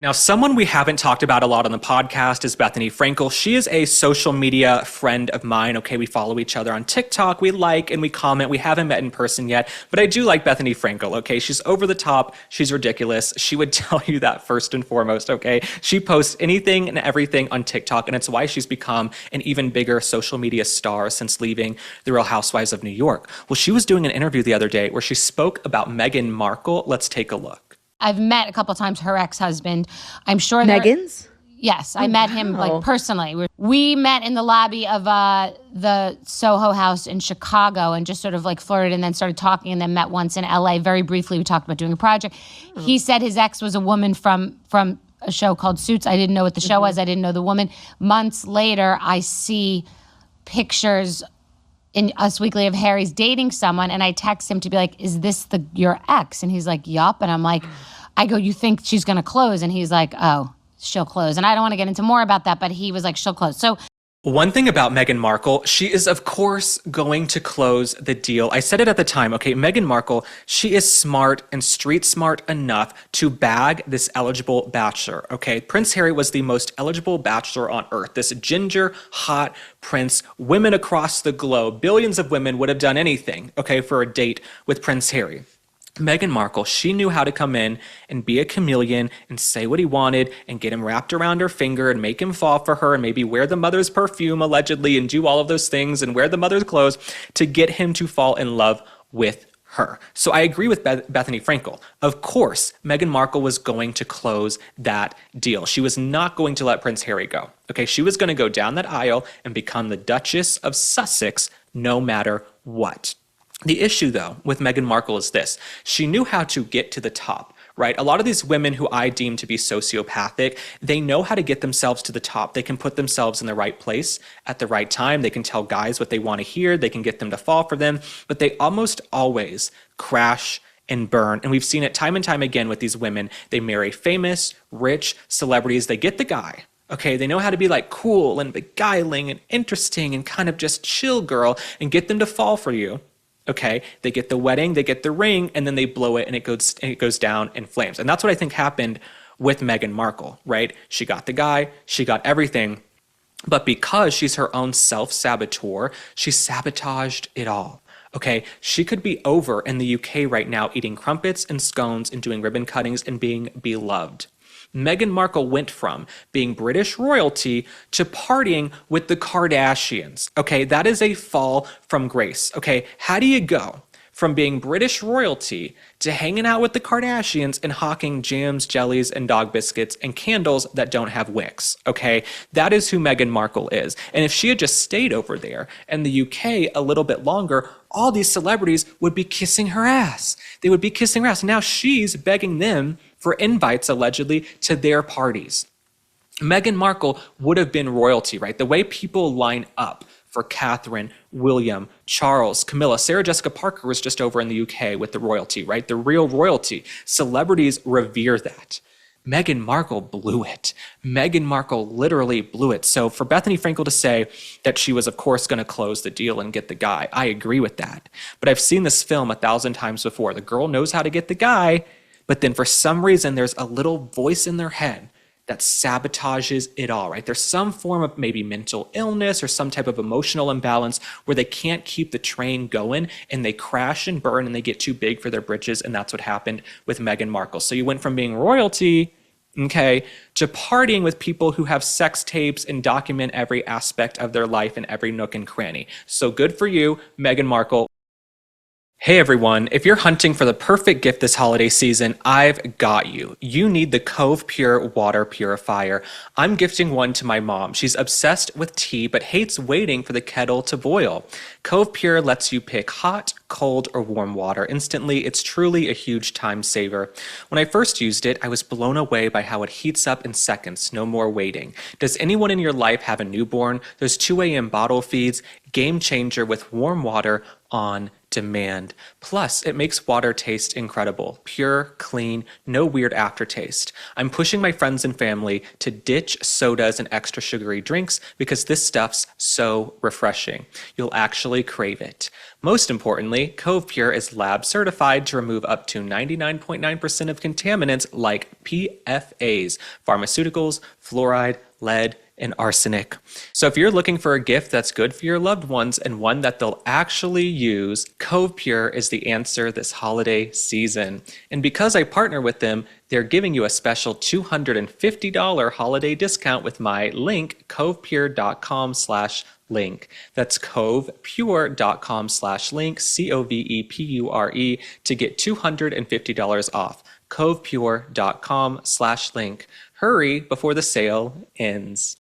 Now, someone we haven't talked about a lot on the podcast is Bethenny Frankel. She is a social media friend of mine. Okay, we follow each other on TikTok. We like and we comment. We haven't met in person yet, but I do like Bethenny Frankel. Okay, she's over the top. She's ridiculous. She would tell you that first and foremost. Okay, she posts anything and everything on TikTok, and it's why she's become an even bigger social media star since leaving The Real Housewives of New York. Well, she was doing an interview the other day where she spoke about Meghan Markle. Let's take a look. I've met a couple times her ex-husband. I'm sure Meghan's? Yes, I met him like personally. We met in the lobby of the Soho House in Chicago and just sort of like flirted and then started talking and then met once in LA. Very briefly, we talked about doing a project. He said his ex was a woman from a show called Suits. I didn't know what the show was. I didn't know the woman. Months later, I see pictures in Us Weekly of Harry's dating someone, and I text him to be like, is this your ex? And he's like, yup. And I'm like, I go, you think she's gonna close? And he's like, oh, she'll close. And I don't wanna get into more about that, but he was like, she'll close. So one thing about Meghan Markle, she is of course going to close the deal. I said it at the time, okay, Meghan Markle, she is smart and street smart enough to bag this eligible bachelor, okay? Prince Harry was the most eligible bachelor on earth. This ginger, hot prince, women across the globe, billions of women would have done anything, okay, for a date with Prince Harry. Meghan Markle, she knew how to come in and be a chameleon and say what he wanted and get him wrapped around her finger and make him fall for her and maybe wear the mother's perfume allegedly and do all of those things and wear the mother's clothes to get him to fall in love with her. So I agree with Bethenny Frankel. Of course, Meghan Markle was going to close that deal. She was not going to let Prince Harry go. Okay, she was going to go down that aisle and become the Duchess of Sussex no matter what. The issue, though, with Meghan Markle is this. She knew how to get to the top, right? A lot of these women who I deem to be sociopathic, they know how to get themselves to the top. They can put themselves in the right place at the right time. They can tell guys what they want to hear. They can get them to fall for them. But they almost always crash and burn. And we've seen it time and time again with these women. They marry famous, rich celebrities. They get the guy. Okay, they know how to be like cool and beguiling and interesting and kind of just chill girl and get them to fall for you. Okay, they get the wedding, they get the ring, and then they blow it and it goes down in flames. And that's what I think happened with Meghan Markle, right? She got the guy, she got everything, but because she's her own self-saboteur, she sabotaged it all. Okay, she could be over in the UK right now eating crumpets and scones and doing ribbon cuttings and being beloved. Meghan Markle went from being British royalty to partying with the Kardashians. Okay, that is a fall from grace. Okay, how do you go from being British royalty to hanging out with the Kardashians and hawking jams, jellies, and dog biscuits and candles that don't have wicks? Okay, that is who Meghan Markle is. And if she had just stayed over there in the UK a little bit longer, all these celebrities would be kissing her ass. They would be kissing her ass. Now she's begging them for invites, allegedly, to their parties. Meghan Markle would have been royalty, right? The way people line up for Catherine, William, Charles, Camilla, Sarah Jessica Parker was just over in the UK with the royalty, right? The real royalty. Celebrities revere that. Meghan Markle blew it. Meghan Markle literally blew it. So for Bethenny Frankel to say that she was, of course, going to close the deal and get the guy, I agree with that. But I've seen this film 1,000 times before. The girl knows how to get the guy, but then for some reason, there's a little voice in their head that sabotages it all, right? There's some form of maybe mental illness or some type of emotional imbalance where they can't keep the train going and they crash and burn and they get too big for their britches. And that's what happened with Meghan Markle. So you went from being royalty, okay, to partying with people who have sex tapes and document every aspect of their life and every nook and cranny. So good for you, Meghan Markle. Hey everyone, if you're hunting for the perfect gift this holiday season, I've got you. You need the Cove Pure Water Purifier. I'm gifting one to my mom. She's obsessed with tea but hates waiting for the kettle to boil. Cove Pure lets you pick hot, cold, or warm water instantly. It's truly a huge time saver. When I first used it, I was blown away by how it heats up in seconds, no more waiting. Does anyone in your life have a newborn? There's 2 a.m. bottle feeds, game changer with warm water on demand. Plus, it makes water taste incredible. Pure, clean, no weird aftertaste. I'm pushing my friends and family to ditch sodas and extra sugary drinks because this stuff's so refreshing. You'll actually crave it. Most importantly, Cove Pure is lab certified to remove up to 99.9% of contaminants like PFAs, pharmaceuticals, fluoride, lead, and arsenic. So if you're looking for a gift that's good for your loved ones and one that they'll actually use, Cove Pure is the answer this holiday season. And because I partner with them, they're giving you a special $250 holiday discount with my link, covepure.com/link. That's covepure.com/link, COVEPURE, to get $250 off. covepure.com/link. Hurry before the sale ends.